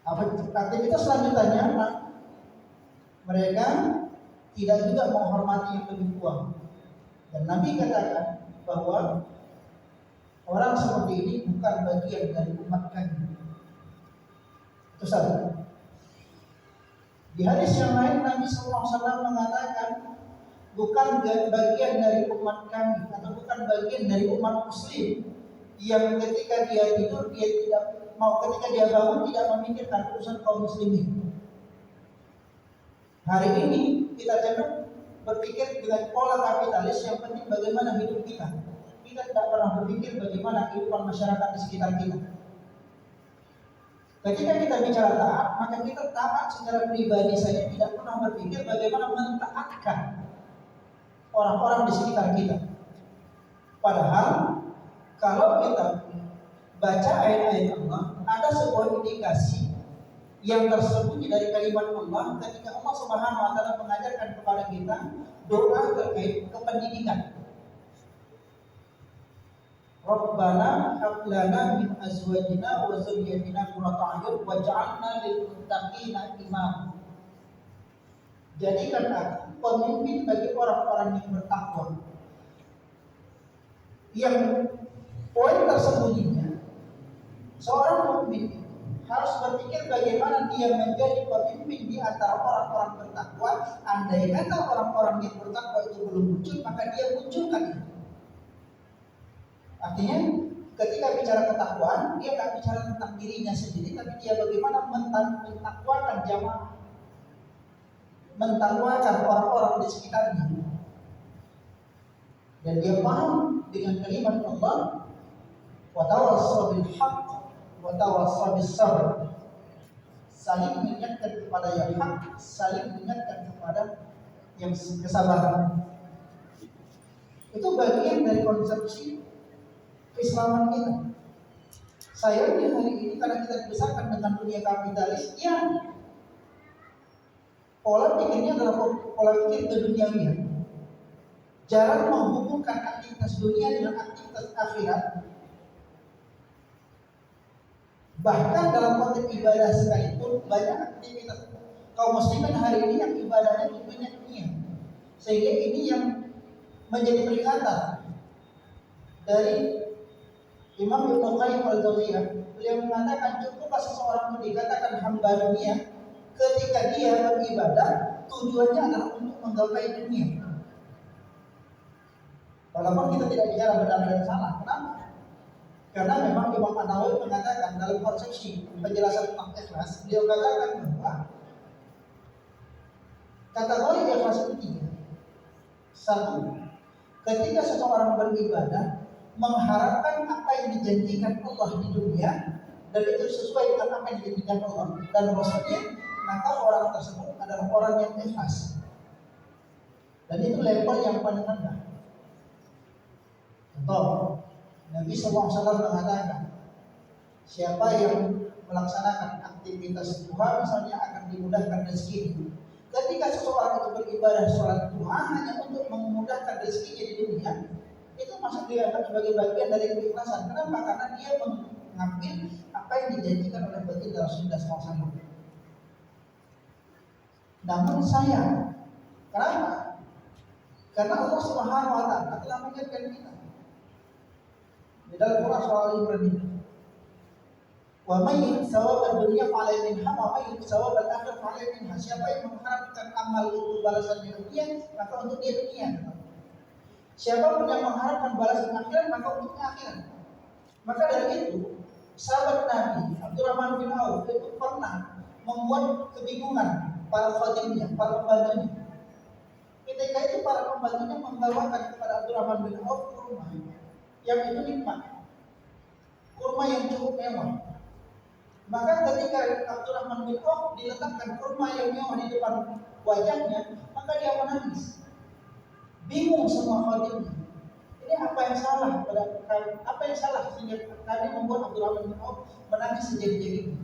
Aktivitas selanjutnya, mereka tidak juga menghormati yang lebih tua. Dan Nabi katakan bahwa orang seperti ini bukan bagian dari umat kami. Itu satu. Di hadis yang lain Nabi SAW mengatakan bukan bagian dari umat kami atau bukan bagian dari umat muslim yang ketika dia tidur dia tidak mau, ketika dia bangun tidak memikirkan urusan kaum muslimin. Hari ini kita cenderung berpikir dengan pola kapitalis yang penting bagaimana hidup kita. Kita tidak pernah berpikir bagaimana kehidupan masyarakat di sekitar kita. Ketika kita bicara taat, maka kita taat secara pribadi saja, tidak pernah berpikir bagaimana mentaatkan orang-orang di sekitar kita. Padahal kalau kita baca ayat-ayat Allah, ada sebuah indikasi yang tersembunyi dari kalimat Allah ketika Allah Subhanahu wa taala mengajarkan kepada kita doa terkait kependidikan. Rabbana hab lana min azwajina wa dzurriyyatina qurrata a'yun waj'alna lil muttaqina imama. Jadikan aku pemimpin bagi orang-orang yang bertakwa. Yang poin tersembunyinya, seorang mukmin harus berpikir bagaimana dia menjadi pemimpin di antara orang-orang bertakwa. Andai kata orang-orang yang bertakwa itu belum muncul, maka dia munculkan itu. Artinya ketika bicara ketakwaan, dia tidak bicara tentang dirinya sendiri, tapi dia bagaimana mentakwakan jamaah, mentakwakan orang-orang di sekitarnya. Dan dia paham dengan kalimat Allah, wa tawassaw bil haqq wa tawassaw bis sabr. Saling mengingatkan kepada yang hak, saling mengingatkan kepada yang kesabaran. Itu bagian dari konsepsi keislaman kita. Sayangnya hari ini karena kita dibesarkan dengan dunia kapitalis yang pola pikirnya adalah pola pikir keduniawian, jarang menghubungkan aktivitas dunia dengan aktivitas akhirat. Bahkan dalam konteks ibadah sekalipun banyak aktivitas kaum muslimin hari ini yang ibadahnya itu banyak dunia, sehingga ini yang menjadi peringatan dari Imam Ibnu Qayyim al-Jauziyah. Beliau mengatakan cukuplah seseorang itu dikatakan hamba dunia ketika dia beribadah tujuannya adalah untuk menggapai dunia. Walaupun kita tidak bicara benar dan salah, kenapa? Karena memang Imam An-Nawawi mengatakan dalam konsepsi penjelasan tentang ikhlas, beliau katakan bahwa kategori ikhlas itu tiga. Satu, ketika seseorang beribadah mengharapkan apa yang dijanjikan Allah di dunia dan itu sesuai dengan apa yang dijanjikan Allah dan Rasulnya, maka orang tersebut adalah orang yang ikhlas. Dan itu level yang paling rendah. Contoh, Nabi SAW mengatakan, siapa yang melaksanakan aktivitas duha misalnya akan dimudahkan rezeki. Ketika seseorang itu beribadah sholat duha hanya untuk memudahkan rezekinya di dunia, itu masuk dilihat sebagai bagian dari keikhlasan. Kenapa? Karena dia mengambil apa yang dijanjikan oleh baginda Rasulullah SAW. Namun sayang, kenapa? Karena Allah Subhanahu wa taala telah mengingatkan kita di dalam Quran surah Al-Imran ini, wa may thawab ad-dunya fa'alayhi minha wa may thawab al-akhirah fa'alayhi minha. Siapa yang mengharapkan amal itu balasan di dunia, maka untuk dia dunia. Siapa pun yang mengharapkan balasan akhirat, maka untuknya akhirat. Maka dari itu, sahabat Nabi Abdurrahman bin Auf itu pernah membuat kebingungan para khadimnya, para pembantunya. Ketika itu para pembantunya membawakan kepada Abdurrahman bin Auf kurma yang itu nikmat, kurma yang cukup mewah. Maka ketika Abdurrahman bin Auf diletakkan kurma yang mewah di depan wajahnya, maka dia menangis. Bingung semua khadimnya. Ini apa yang salah pada kami? Apa yang salah sehingga kami membuat Abdurrahman bin Auf menangis sejadi-jadinya?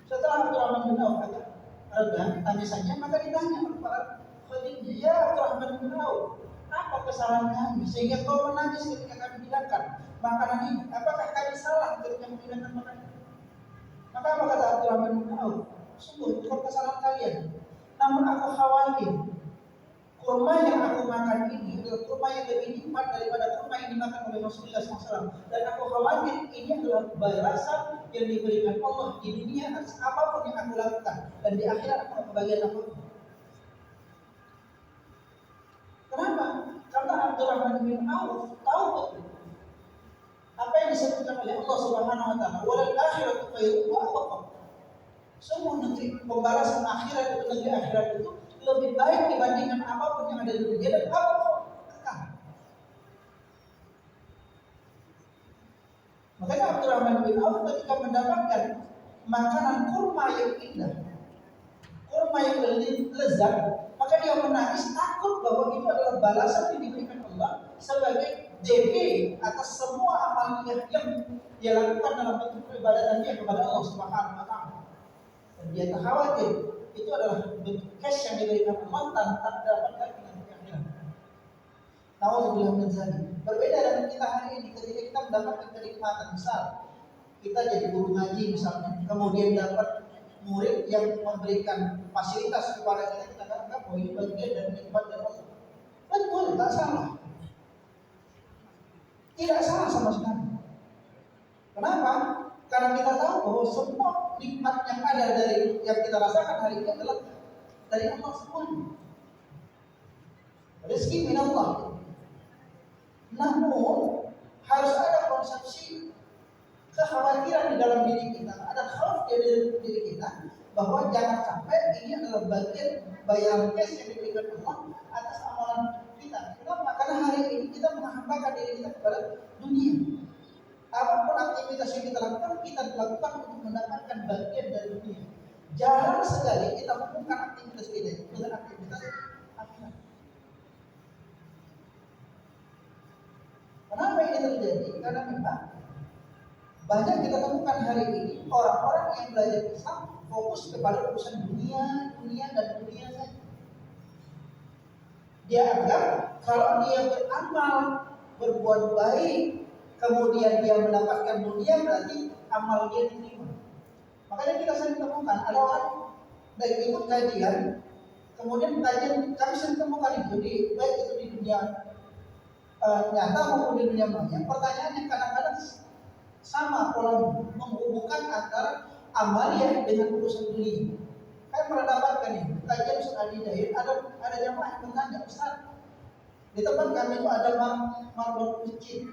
Setelah Abdurrahman bin Auf agak reda tangisannya, maka ditanya oleh para khadimnya, ya Abdurrahman bin Auf, apa kesalahan kami sehingga kau menangis ketika kami hidangkan makanan ini? Apakah kami salah ketika menghidangkan makanan? Maka apa kata Abdurrahman bin Auf, sungguh bukan kesalahan kalian, namun aku khawatir kurma yang aku makan ini adalah kurma yang lebih nikmat daripada kurma yang dimakan oleh Rasulullah SAW. Dan aku khawatir ini adalah balasan yang diberikan Allah di dunia atas apapun yang aku lakukan, dan di akhirat aku kebagian apa? Kenapa? Karena Abdurrahman bin Auf tahu betul apa yang disebutkan oleh Allah Subhanahu wa taala, "Walal akhiratu khairun wa abqa." Semua negeri pembalasan akhirat itu, negeri akhirat itu lebih baik dibandingkan apapun yang ada di dunia, dan apa kekal. Makanya Abdurrahman bin Auf ketika mendapatkan makanan kurma yang indah, kurma yang lezat, maka dia menangis takut bahwa itu adalah balasan yang diberikan Allah sebagai DP atas semua amaliyah yang dia lakukan dalam bentuk peribadatan dia kepada Allah Subhanahu wa taala. Dan dia tak khawatir itu adalah bentuk cash yang diberikan Allah tanpa dapat lagi nanti akhirat. Nauzubillah min dzalik. Berbeda dengan kita hari ini ketika kita mendapatkan kenikmatan, misal kita jadi guru ngaji misalnya, kemudian dapat murid yang memberikan fasilitas kepada kita anggap bahwa ini bagian dari nikmat dari Allah. Betul, tak salah. Tidak salah sama sekali. Kenapa? Karena kita tahu bahwa semua nikmat yang ada dari yang kita rasakan hari ini adalah dari Allah semuanya. Rezeki min Allah. Namun harus ada konsepsi kekhawatiran di dalam diri kita, ada khauf di dalam diri kita bahwa jangan sampai ini adalah bagian bayaran cash yang diberikan Allah atas amalan kita. Kenapa? Karena hari ini kita menghambakan diri kita kepada dunia. Apapun aktivitas yang kita lakukan untuk mendapatkan bagian dari dunia. Jarang sekali kita hubungkan aktivitas kita dengan aktivitas akhirat. Kenapa ini terjadi? Karena memang banyak kita temukan hari ini orang-orang yang belajar Islam fokus kepada urusan dunia saja. Dia anggap kalau dia beramal, berbuat baik, kemudian dia mendapatkan dunia, berarti amal dia diterima. Makanya kita sering temukan ada orang dari ikut kajian, kemudian kajian kami sering temukan itu baik itu di dunia nyata maupun di dunia maya. Pertanyaannya kadang-kadang sama pola menghubungkan antara amaliyah dengan urusan dunia. Saya pernah dapatkan ini kajian Ustaz Adi Dahir, ada jamaah yang bertanya, Ustaz, di tempat kami itu ada marbot masjid.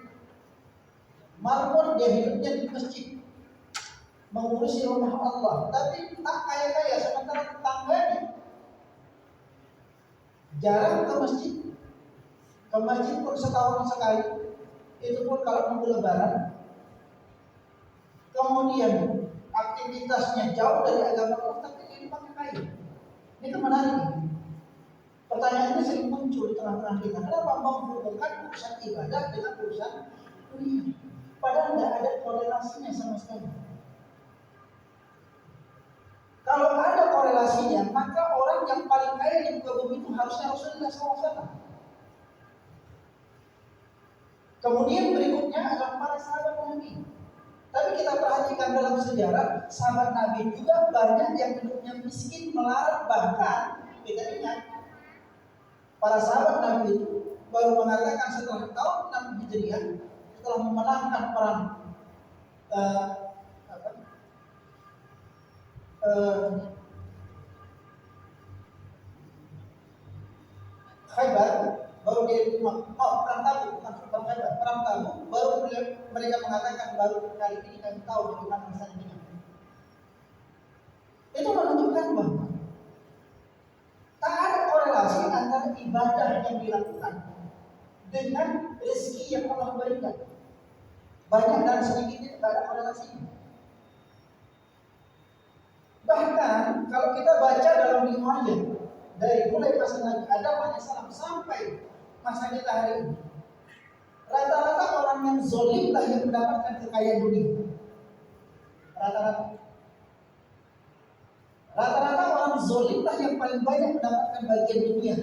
Marbot dia hidupnya di masjid, mengurusi rumah Allah, tapi tak kaya-kaya, sementara tetangganya jarang ke masjid. Ke masjid pun setahun sekali, itu pun kalau nunggu lebaran. Kemudian aktivitasnya jauh dari agama Allah, tapi ini pakai kayu. Ini menarik. Pertanyaan ini sering muncul di tengah-tengah kita. Kenapa menghubungkan urusan ibadah dengan urusan dunia? Padahal tidak ada korelasinya sama sekali. Kalau ada korelasinya, maka orang yang paling kaya di muka bumi itu harusnya Rasulullah SAW. Kemudian berikutnya adalah para sahabat Nabi. Tapi kita perhatikan dalam sejarah, sahabat Nabi juga banyak yang hidupnya miskin, melarat, bahkan kita ingat para sahabat Nabi itu baru mengatakan setelah tahun 6 Hijriah, setelah memenangkan perang Khaybar, baru dia perang Tabuk, bukan perang Khaybar, perang Tabuk, baru mereka mengatakan baru kali ini kami tahu bagaimana rasanya dengan. Itu menunjukkan bahwa tak ada korelasi antara ibadah yang dilakukan dengan rezeki yang Allah berikan. Banyak dan sedikit tidak ada korelasi. Bahkan kalau kita baca dalam riwayat dari mulai masa Nabi Adam alaihissalam sampai masa kita hari ini, rata-rata orang yang zolim lah yang mendapatkan kekayaan dunia. Rata-rata orang zolim lah yang paling banyak mendapatkan bagian dunia.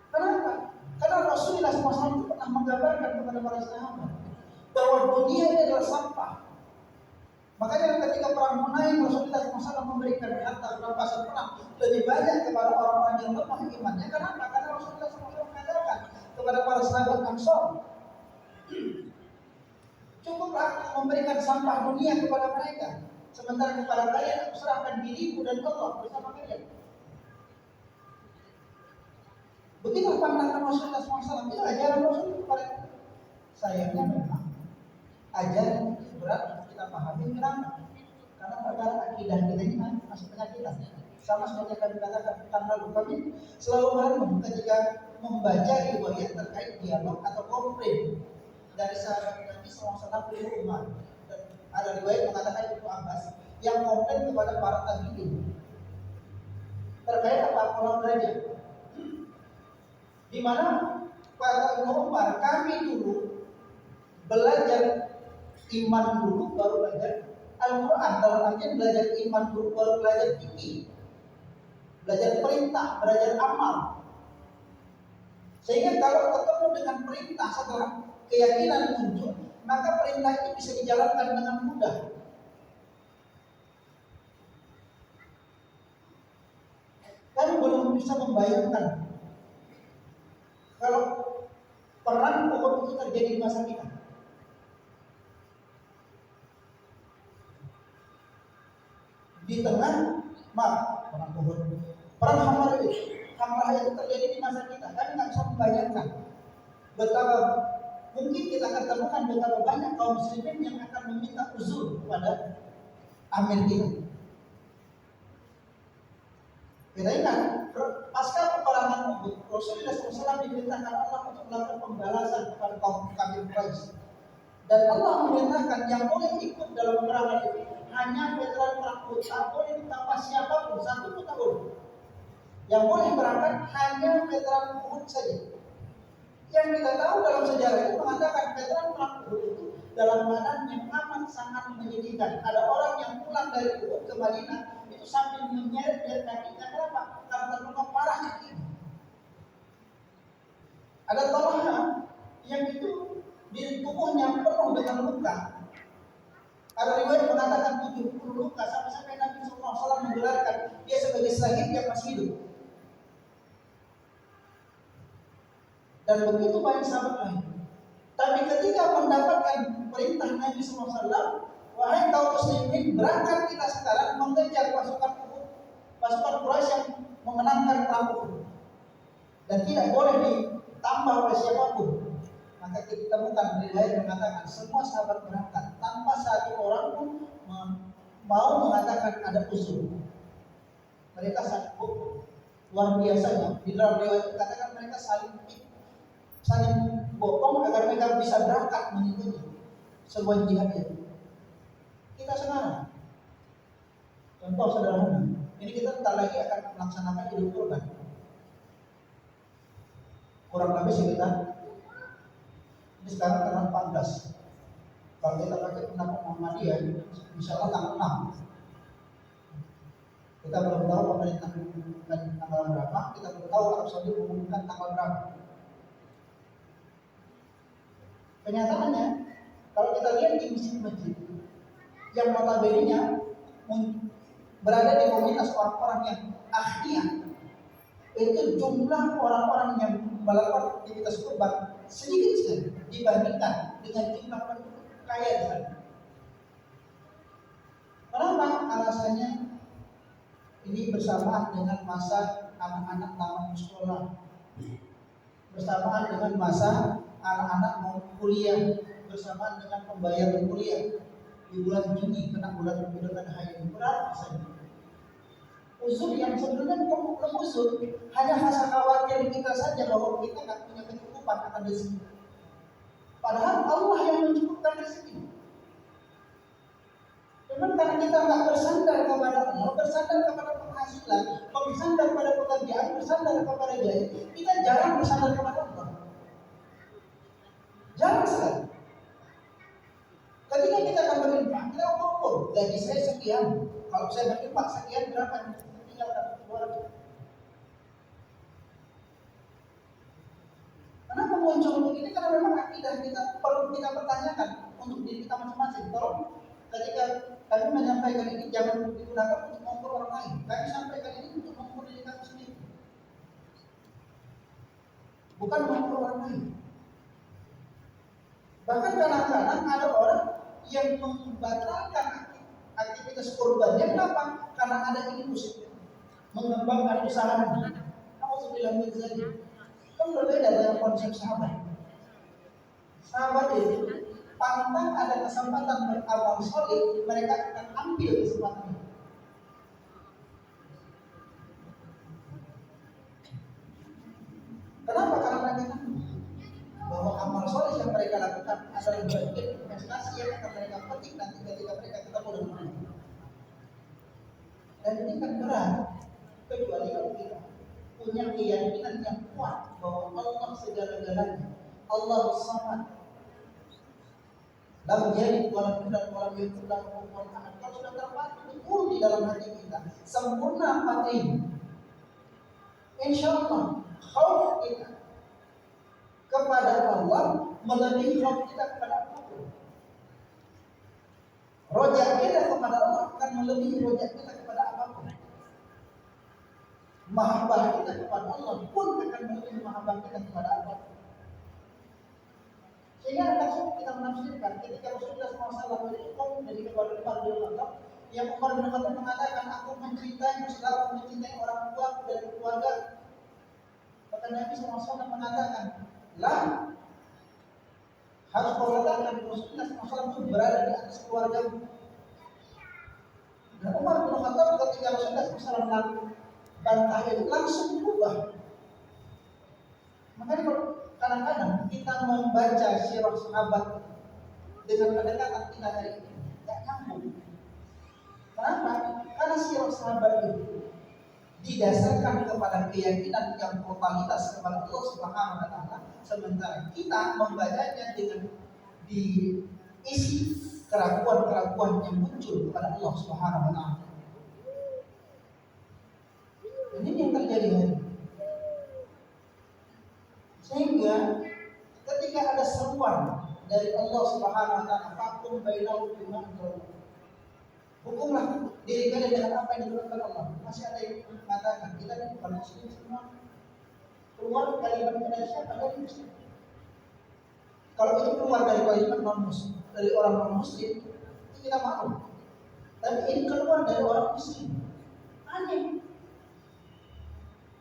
Kenapa? Karena Rasulullah SAW itu pernah menggambarkan kepada para sahabat bahwa dunia ini adalah sampah. Makanya ketika perang perang Hunain Rasulullah SAW memberikan harta rampasan perang lebih banyak kepada orang-orang yang lemah imannya. Kenapa? Karena Rasulullah SAW mengatakan kepada para sahabat Ansor, cukuplah memberikan sampah dunia kepada mereka, sementara kepada kalian aku serahkan diriku dan Allah bersama kalian. Begitu pandangan Rasulullah SAW, itu ajaran Rasulullah kepada kita. Sayangnya memang ajaran itu berat kita pahami. Kenapa? Karena perkara akidah kita ini masih penyakitan. Sama seperti kami katakan pekan lalu, kami selalu merenung ketika membaca riwayat terkait dialog atau komplain dari sahabat Nabi SAW Ibnu Umar. Dan ada riwayat mengatakan Ibnu Abbas yang komplain kepada para tabi'in terkait apa pola belajar. Di mana kata Ibnu Umar, kami dulu belajar iman dulu baru belajar Al-Quran. Dalam artian belajar iman dulu baru belajar fikih, belajar perintah, belajar amal. Sehingga kalau ketemu dengan perintah setelah keyakinan muncul, maka perintah itu bisa dijalankan dengan mudah. Kami belum bisa membayangkan kalau perang Uhud itu terjadi di masa kita. Di tengah perang Uhud, perang Hamrah itu terjadi di masa kita. Kami nggak bisa membayangkan betapa mungkin kita akan temukan betapa banyak kaum muslimin yang akan meminta uzur kepada amir kita. Kita ingat, pasca peperangan Uhud, Rasulullah SAW diperintahkan Allah untuk melakukan pembalasan kepada kaum kafir Quraisy. Dan Allah memerintahkan yang boleh ikut dalam peperangan itu hanya veteran perang Uhud, tak boleh ditambah siapapun 1 tahun. Yang boleh berangkat hanya veteran Uhud saja. Yang kita tahu dalam sejarah itu mengatakan veteran perang Uhud itu dalam keadaan yang amat sangat menyedihkan. Ada orang yang pulang dari Uhud ke Madinah itu sambil menyeret kakinya. Kenapa? Karena terluka parah kaki. Ada Talha yang itu di tubuhnya penuh dengan luka. Ada riwayat mengatakan 70 luka sampai Nabi SAW menggelarkan dia sebagai syahid yang masih hidup. Dan begitu banyak sahabat lain. Tapi ketika mendapatkan perintah Nabi SAW, wahai kaum muslimin, berangkat kita sekarang mengejar pasukan Quraisy yang memenangkan perang Uhud. Dan tidak boleh ditambah oleh siapapun. Maka kita temukan riwayat mengatakan semua sahabat berangkat tanpa satu orang pun mau mengatakan ada uzur. Mereka sanggup luar biasanya. Di dalam riwayat dikatakan mereka saling bohong agar mereka bisa berangkat mengikuti sebuah jihad itu. Kita sekarang, contoh sederhana, ini kita bentar lagi akan melaksanakan Idul Kurban. Kurang lebih sekitar ini sekarang tanggal 14. Kalau kita pakai pendapat Muhammadiyah, insya Allah tanggal 6. Kita belum tahu pemerintah mengumumkan tanggal berapa, kita belum tahu Arab Saudi mengumumkan tanggal berapa. Kenyataannya, kalau kita lihat di masjid-masjid yang notabene-nya berada di komunitas orang-orang yang akhirnya, itu jumlah orang-orang yang melakukan aktivitas kurban sedikit sekali dibandingkan dengan jumlah penduduk kaya di sana. Kenapa? Alasannya ini bersamaan dengan masa anak-anak tamat sekolah, bersamaan dengan masa anak-anak mau kuliah, bersamaan dengan pembayaran kuliah di bulan Juni, kena bulan haid. Berapa saja? Uzur yang sebenarnya bukan uzur, hanya rasa khawatir kita saja bahwa kita nggak punya kecukupan akan rezeki. Padahal Allah yang mencukupkan rezeki. Cuman karena kita nggak bersandar kepada Allah, bersandar kepada penghasilan, bersandar pada pekerjaan, bersandar kepada gaji, kita jarang bersandar kepada Allah. Jarang sekali. Ketika kita akan berinfak, kita ukur gaji saya sekian. Kalau saya berinfak sekian berapa yang tinggalkan keluarga? Kenapa muncul begini? Karena memang akidah kita perlu kita pertanyakan untuk diri kita masing-masing. Kalau ketika Kami menyampaikan ini jangan digunakan untuk mengukur orang lain. Kami sampaikan ini untuk mengukur diri kami sendiri, bukan mengukur orang lain. Bahkan kadang-kadang ada orang yang membatalkan aktivitas kurbannya, kenapa? Karena ada ini musik mengembangkan usahanya. Alhamdulillah misalnya, kan berbeda dengan konsep sahabat. Sahabat itu pantang ada kesempatan beramal soleh, mereka akan ambil kesempatan itu. Kenapa? Karena mereka tahu bahwa amal soleh yang mereka lakukan adalah bagian investasi yang akan mereka petik nanti ketika mereka ketemu dengan Allah. Dan ini kan berat, kecuali kalau kita punya keyakinan yang kuat bahwa Allah segala-galanya, Allah Samad, lam yalid walam yulad walam yakul lahu kufuwan ahad. Kalau sudah terpatri betul di dalam hati kita, sempurna patri, insya Allah khauf kita kepada Allah melebihi khauf kita kepada Allah. Rojak kita kepada Allah akan melebihi rojak kita kepada apapun. Mahabbah kita kepada Allah pun akan melebihi mahabbah kita kepada apapun. Sehingga akan sulit kita menafsirkan ketika Rasulullah SAW berhukum dari kepada Umar bin Khattab, yang Umar bin Khattab mengatakan, aku mencintai Islam, aku mencintai orang tua dan keluarga. Maka Nabi SAW mengatakan, lah, harus kau katakan Rasulullah SAW itu berada di atas keluarga. Dan Umar bin Khattab ketika Rasulullah SAW bantah itu langsung berubah. Makanya kalau kadang-kadang kita membaca sirah sahabat dengan pendekatan kita hari ini tidak nyambung. Kenapa? Karena sirah sahabat itu didasarkan kepada keyakinan yang totalitas kepada Allah Subhanahu wa Ta'ala, sementara kita membacanya dengan diisi keraguan-keraguan yang muncul kepada Allah Subhanahu wa Ta'ala. Dan ini yang terjadi hari ini. Sehingga ketika ada seruan dari Allah Subhanahu wa Ta'ala, fakum bainahum bima anzalallah, hukumlah diri kalian dengan apa yang diturunkan Allah. Masih ada yang mengatakan kita ini bukan muslim semua. Keluar kalimat dari siapa? Dari muslim. Kalau itu keluar dari kalimat non muslim, dari orang non muslim, itu kita maklum. Tapi ini keluar dari orang muslim, aneh.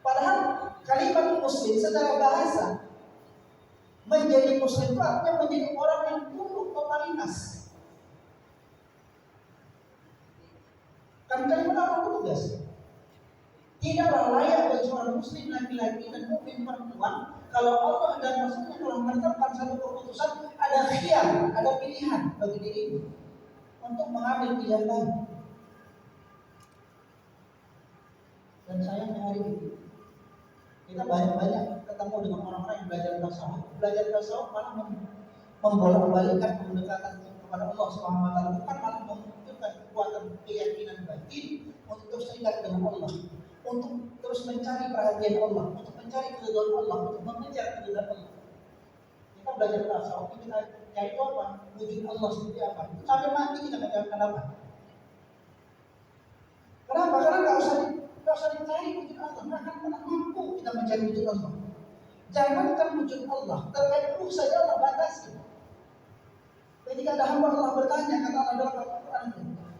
Padahal kalimat muslim secara bahasa, menjadi muslim itu artinya menjadi orang yang tunduk totalitas. Kan kalimat apa tugas? Tidaklah layak bagi seorang muslim laki-laki dan mukmin perempuan kalau Allah dan Rasulnya telah menetapkan satu keputusan, ada khiyar, ada pilihan bagi dirimu untuk mengambil pilihan lain. Dan sayangnya hari ini kita banyak-banyak ketemu dengan orang-orang yang belajar tasawuf malah membolak-balikkan pendekatan kepada Allah Subhanahu wa Ta'ala, bukan malah menunjukkan kekuatan keyakinan batin untuk terus terikat dengan Allah, untuk terus mencari perhatian Allah, untuk mencari keridhaan Allah, untuk mengejar keridhaan Allah. Kita belajar tasawuf, kita cari itu apa? Wujud Allah seperti apa? Sampai mati kita menjawabkan apa? Kenapa? Karena nggak usah dicari wujud Allah, nggak akan pernah mampu kita mencari wujud Allah. Jangankan wujud Allah, terkait ruh saja Allah batasi. Ketika ada hamba Allah bertanya, kata Allah dalam Al-Quran,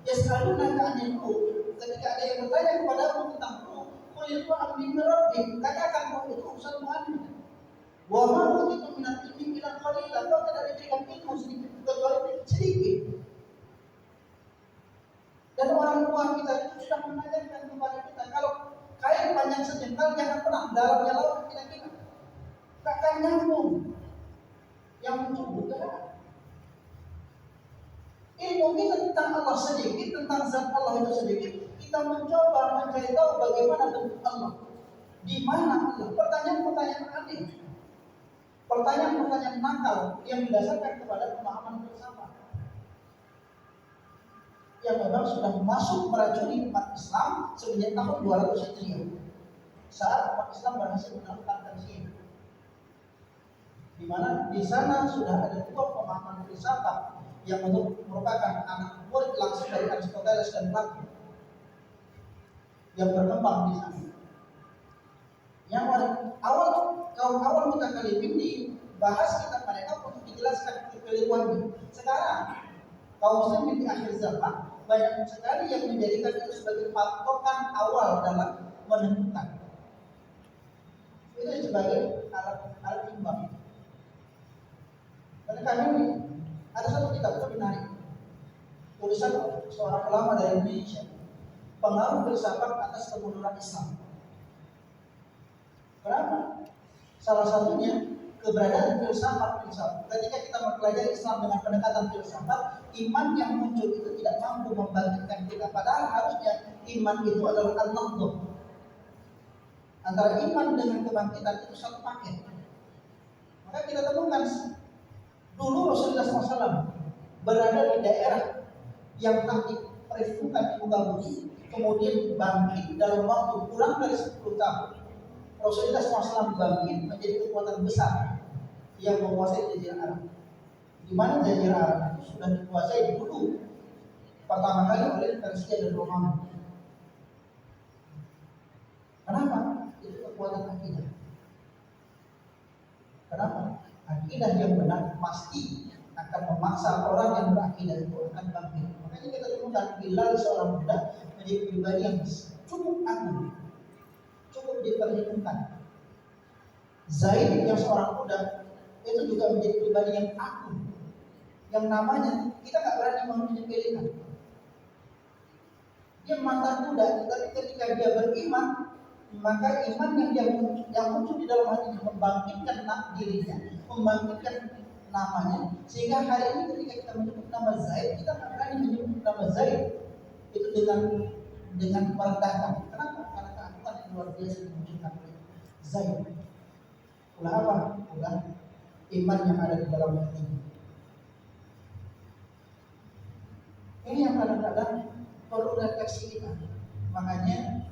yas'alunaka 'anil ruh, ketika ada yang bertanya kepadamu tentang ruh, qul ruh min rabbik, katakan ruh itu urusan Tuhan. Wa ma utitu min al-ilmi illa qalilan, kau tidak diberikan ilmu sedikit kecuali sedikit. Dan orang tua kita itu sudah mengajarkan kepada kita, kalau kain panjang sejengkal jangan pernah dalamnya laut kira-kira. Takkan nyambung. Yang muncul bukan. Ilmu kita tentang Allah sedikit, tentang zat Allah itu sedikit. Kita mencoba mencari tahu bagaimana bentuk Allah, di mana Allah. Pertanyaan-pertanyaan aneh, pertanyaan-pertanyaan nakal yang didasarkan kepada pemahaman bersama, yang memang sudah masuk meracuni umat Islam semenjak tahun 200 Hijriah, saat umat Islam berhasil menaklukkan Syria, di mana di sana sudah ada dua pemahaman filsafat yang merupakan anak murid langsung dari Aristoteles dan Plato yang berkembang di sana. Yang kaum awal mutakalimin dibahas kitab mereka untuk dijelaskan kekeliruannya. Sekarang kaum muslimin di akhir zaman banyak sekali yang menjadikan itu sebagai patokan awal dalam menentukan. Itu sebagai alat timbang. Karena kami ada satu kitab itu menarik, tulisan seorang ulama dari Indonesia, pengaruh filsafat atas kemunduran Islam. Kenapa? Salah satunya keberadaan filsafat. Ketika kita mempelajari Islam dengan pendekatan filsafat, iman yang muncul itu tidak mampu membangkitkan kita. Padahal harusnya iman itu adalah an-nahdhah. Antara iman dengan kebangkitan itu satu paket. Maka kita temukan dulu Rasulullah SAW berada di daerah yang telah diperhitungkan di muka bumi, kemudian bangkit dalam waktu kurang dari 10 tahun. Rasulullah SAW bangkit menjadi kekuatan besar yang menguasai Jazirah Arab. Di mana Jazirah Arab itu sudah dikuasai dulu pertama kali oleh Persia dan Romawi. Kenapa? Itu kekuatan akidah. Kenapa? Akidah yang benar pasti akan memaksa orang yang berakidah itu akan bangkit. Makanya kita temukan Bilal seorang budak menjadi pribadi yang cukup agung, cukup diperhitungkan. Zaid yang seorang budak itu juga menjadi pribadi yang agung, yang namanya kita nggak berani menyepelekan. Dia mantan budak, tapi ketika dia beriman, maka iman yang muncul di dalam hatinya membangkitkan dirinya, membangkitkan namanya, sehingga hari ini ketika kita menyebut nama Zaid, kita nggak berani menyebut nama Zaid itu dengan merendahkan. Kenapa? Karena keagungan yang luar biasa dimunculkan oleh Zaid. Ulah apa? Ulah iman yang ada di dalam hati. Ini yang kadang-kadang perlu refleksi kita. Makanya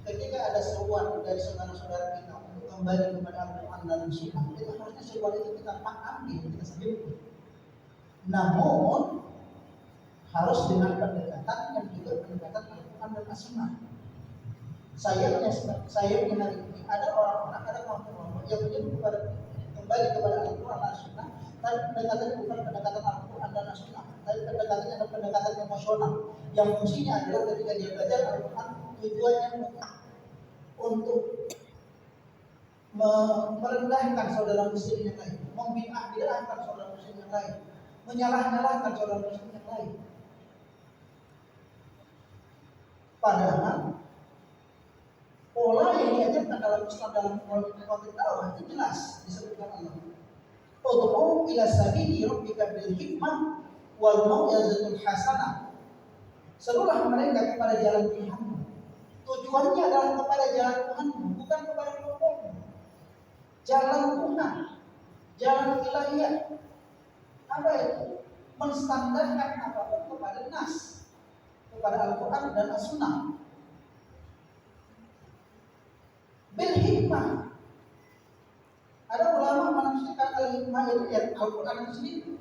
ketika ada seruan dari saudara-saudara kita untuk kembali kepada Al-Quran dan Sunnah, itu harusnya seruan itu kita ambil, kita sendiri. Namun harus dengan pendekatan yang juga pendekatan Al-Quran dan Sunnah. Sayangnya hari ini ada orang-orang, ada kelompok-kelompok yang menyebut kembali kepada Al-Quran dan Sunnah, tapi pendekatannya bukan pendekatan Al-Quran dan Sunnah, tapi pendekatannya adalah pendekatan emosional yang fungsinya adalah ketika dia belajar Al-Quran tujuannya untuk merendahkan saudara muslim yang lain, membid'ahkan saudara muslim yang lain, menyalah-nyalahkan saudara muslim yang lain. Padahal pola yang diajarkan dalam Islam dalam konteks dakwah itu jelas disebutkan Allah. Ud'u ila sabili rabbika bil hikmah wal mau'izatul hasanah. Serulah mereka kepada jalan Tuhanmu. Tujuannya adalah kepada jalan Tuhanmu, bukan kepada kelompokmu. Jalan Tuhan, jalan ilahiyah. Apa itu? Menstandarkan apapun kepada nas, kepada Al-Quran dan As-Sunnah. Bil hikmah. Ada ulama menafsirkan al-hikmah itu yang Al-Quran itu sendiri.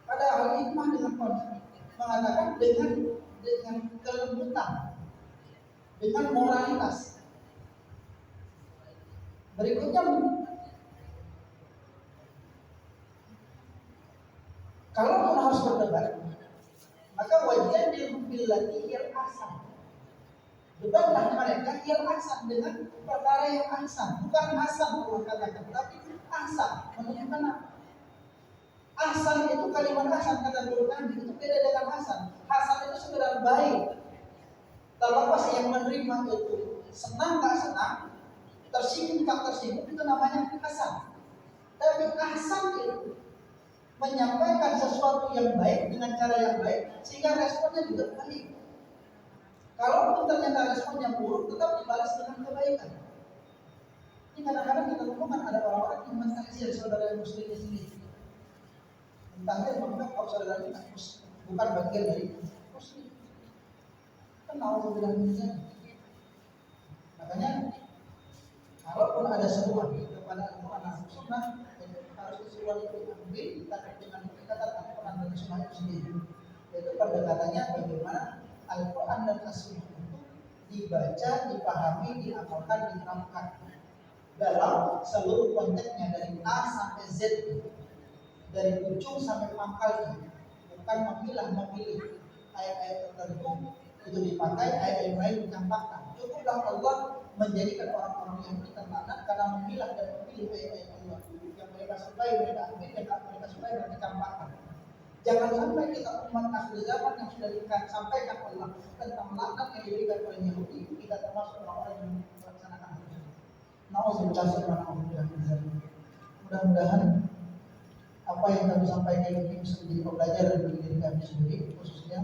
Ada al-hikmah dengan konsep mengatakan dengan kelembutan, dengan moralitas. Berikutnya, kalau pun harus berdebat, maka wajib billati yang ahsan. Debatlah mereka yang ahsan dengan perkara yang ahsan, bukan hasan Allah katakan, tapi ahsan. Menunjukkan apa? Ahsan itu kalimat ahsan kata guru kami itu beda dengan hasan. Hasan itu sekedar baik. Terlepas yang menerima itu senang tak senang, tersinggung tak tersinggung, itu namanya hasan. Tapi ahsan itu menyampaikan sesuatu yang baik dengan cara yang baik sehingga responnya juga baik. Kalaupun ternyata responnya buruk, tetap dibalas dengan kebaikan. Ini kadang-kadang kita temukan ada orang-orang yang mentakzir saudara yang muslim di sini. Mentakzir menganggap kalau saudara ini bukan bagian dari muslim. Kenal bilang ini. Makanya kalaupun ada seruan kepada Al-Quran dan Sunnah, harus seruan itu diambil dengan pendekatan sunnah itu sendiri. Yaitu pendekatannya bagaimana Al-Quran dan As-Sunnah itu dibaca, dipahami, diamalkan, diterapkan dalam seluruh konteksnya dari A sampai Z, dari ujung sampai pangkalnya, bukan memilih ayat-ayat tertentu itu dipakai, ayat-ayat lain dicampakkan. Cukuplah Allah menjadikan orang-orang yang terlaknat karena memilah dan memilih ayat-ayat Allah yang mereka sukai, mereka ambil, dan mereka sukai, mereka campakkan. Jangan sampai kita umat akhir zaman yang sudah disampaikan Allah tentang laknat yang diberikan oleh Yahudi, kita termasuk orang-orang yang melaksanakan itu. Mudah-mudahan apa yang kami sampaikan ini bisa menjadi pembelajaran bagi diri kami sendiri, khususnya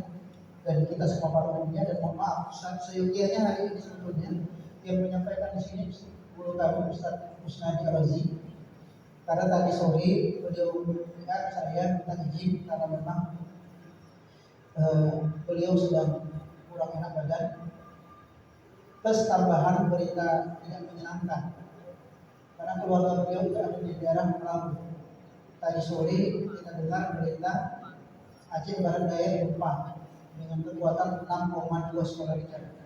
dari kita semua para dunia. Dan mohon maaf, seyogianya hari ini sebetulnya yang menyampaikan di sini guru kami Ustaz Musnadi Al-Razi. Karena tadi sore beliau mendengar saya minta izin karena memang beliau sedang kurang enak badan, plus tambahan berita tidak menyenangkan karena keluarga beliau itu ada di daerah Melawi. Tadi sore kita dengar berita Aceh Barat Daya gempa dengan kekuatan 6,2 skala Richter.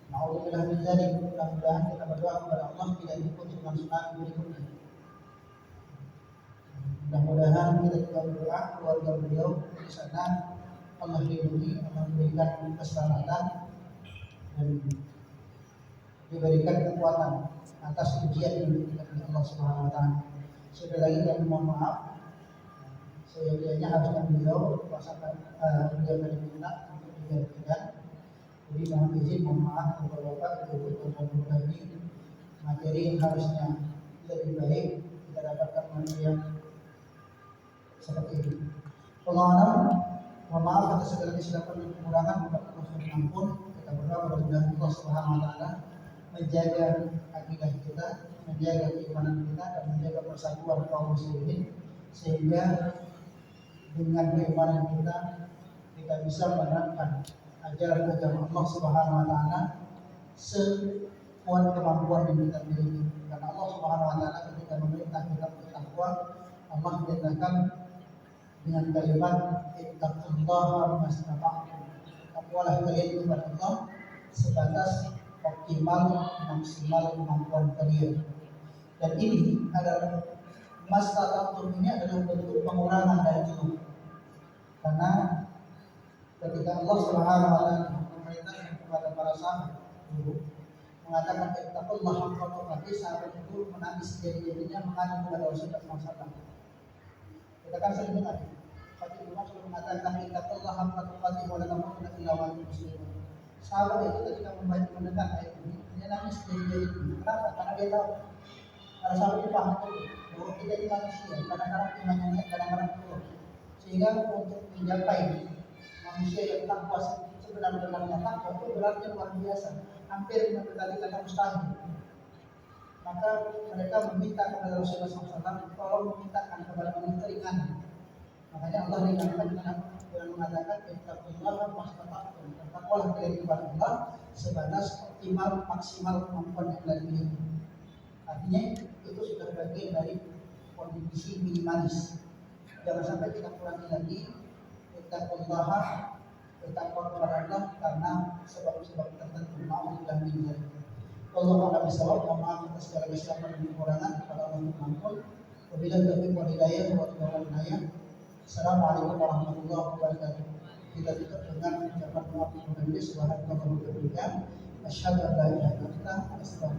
Nauzubillah min dzalik. Mudah-mudahan kita berdoa kepada Allah tidak ikut dengan tsunami berikutnya. Mudah-mudahan kita juga berdoa keluarga beliau di sana Allah lindungi, Allah berikan keselamatan dan diberikan kekuatan atas ujian yang diberikan oleh Allah Subhanahu wa taala. Sekali lagi kami mohon maaf. Seyogianya harusnya beliau merasakan beliau dari minta untuk digantikan. Jadi mohon izin, mohon maaf kepada Bapak Ibu dan kami materi yang harusnya lebih baik kita dapatkan materi yang seperti ini. Allah alam, mohon maaf atas segala kesilapan dan kekurangan, mohon ampun. Kita berdoa kepada Allah Subhanahu wa taala menjaga akidah kita, menjaga keimanan kita, dan menjaga persatuan kaum muslimin sehingga dengan keimanan kita bisa menerapkan ajaran-ajaran Allah Subhanahu wa taala sekuat kemampuan yang kita miliki. Karena Allah Subhanahu wa taala ketika memerintah kita bertakwa, Allah menyatakan dengan kalimat ittaqullaha mastata'tum. Takwalah kalian kepada Allah sebatas optimal maksimal kemampuan kalian. Dan ini adalah mastata'tum, ini adalah bentuk pengurangan dari itu. Karena ketika Allah Subhanahu wa taala memerintahkan kepada para sahabat dulu mengatakan ittaqullaha haqqa tuqatih, sahabat itu menangis jadi-jadinya mengadu kepada Rasulullah SAW. Kita kan sering dengar Fatih Umar selalu mengatakan ittaqullaha haqqa tuqatih wa la tamutunna illa wa antum muslimun. Sahabat itu ketika mendengar ayat ini dia nangis jadi-jadinya. Kenapa? Karena dia tahu, para sahabat itu paham bahwa kita ini manusia, kadang-kadang imannya naik, kadang-kadang turun. Sehingga untuk mencapai manusia yang takwa sebenar-benarnya takwa itu berarti luar biasa, hampir mendekati kata mustahil. Maka mereka meminta kepada Rasulullah SAW, tolong memintakan kepada kami keringanan. Makanya Allah mengingatkan dengan mengatakan ittaqullaha mastata'tum. Bertakwalah kalian kepada Allah sebatas optimal maksimal kemampuan yang kalian miliki. Artinya itu sudah bagian dari kondisi minimalis. Jangan sampai kita kurangi lagi ittaqullaha, bertakwa kepada Allah karena sebab-sebab tertentu. Ma'udzubillah min dzalik. Wallahu a'lam bishawab. Maaf atas segala kesilapan dan kekurangan, kepada Allah mengampun. Wabillahi taufiq wal hidayah wa taufiq. Assalamualaikum warahmatullahi wabarakatuh. Kita tutup dengan ucapan doa penutup. Subhanallah wa bihamdihi, asyhadu an la ilaha illallah, astaghfirullah.